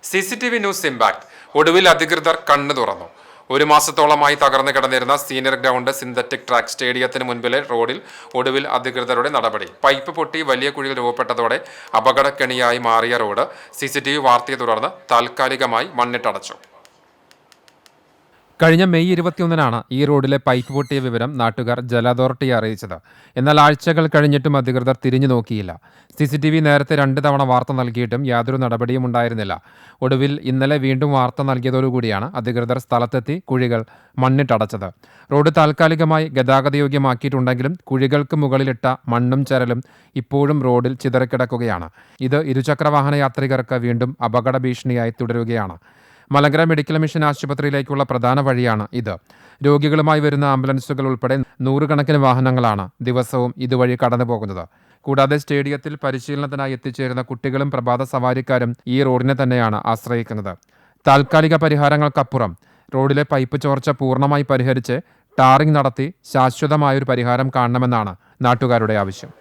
CCTV news impact. ഒടുവിൽ അധികൃതർ കണ്ണു തുറന്നു. ഒരു മാസത്തോളമായി തകർന്നു കിടന്നിരുന്ന സീനിയർ ഗ്രൗണ്ട് സിന്തറ്റിക് ട്രാക്ക് സ്റ്റേഡിയത്തിന് മുൻപിലെ റോഡിൽ ഒടുവിൽ അധികൃതരുടെ നടപടി. പൈപ്പ് പൊട്ടി വലിയ കുഴികൾ രൂപപ്പെട്ടതോടെ അപകടക്കെണിയായി മാറിയ റോഡ് CCTV വാർത്തയെ തുടർന്ന് താൽക്കാലികമായി മണ്ണിട്ടടച്ചു. കഴിഞ്ഞ മെയ് 21-നാണ് ഈ റോഡിലെ പൈപ്പ് പൊട്ടിയ വിവരം നാട്ടുകാർ ജല അതോറിറ്റിയെ അറിയിച്ചത്. എന്നാൽ ആഴ്ചകൾ കഴിഞ്ഞിട്ടും അധികൃതർ തിരിഞ്ഞു നോക്കിയില്ല. CCTV നേരത്തെ 2 തവണ വാർത്ത നൽകിയിട്ടും യാതൊരു നടപടിയും ഉണ്ടായിരുന്നില്ല. ഒടുവിൽ ഇന്നലെ വീണ്ടും വാർത്ത നൽകിയതോടുകൂടിയാണ് അധികൃതർ സ്ഥലത്തെത്തി കുഴികൾ മണ്ണിട്ടടച്ചത്. റോഡ് താൽക്കാലികമായി ഗതാഗതയോഗ്യമാക്കിയിട്ടുണ്ടെങ്കിലും കുഴികൾക്ക് മുകളിലിട്ട മണ്ണും ചരലും ഇപ്പോഴും റോഡിൽ ചിതറിക്കിടക്കുകയാണ്. ഇത് ഇരുചക്രവാഹന യാത്രികർക്ക് വീണ്ടും അപകട ഭീഷണിയായി തുടരുകയാണ്. മലങ്കര മെഡിക്കൽ മിഷൻ ആശുപത്രിയിലേക്കുള്ള പ്രധാന വഴിയാണ് ഇത്. രോഗികളുമായി വരുന്ന ആംബുലൻസുകൾ ഉൾപ്പെടെ 100 കണക്കിന് വാഹനങ്ങളാണ് ദിവസവും ഇതുവഴി കടന്നു പോകുന്നത്. കൂടാതെ സ്റ്റേഡിയത്തിൽ പരിശീലനത്തിനായി എത്തിച്ചേരുന്ന കുട്ടികളും പ്രഭാത സവാരിക്കാരും ഈ റോഡിനെ തന്നെയാണ് ആശ്രയിക്കുന്നത്. താൽക്കാലിക പരിഹാരങ്ങൾക്കപ്പുറം റോഡിലെ പൈപ്പ് ചോർച്ച പൂർണ്ണമായി പരിഹരിച്ച് ടാറിംഗ് നടത്തി ശാശ്വതമായൊരു പരിഹാരം കാണണമെന്നാണ് നാട്ടുകാരുടെ ആവശ്യം.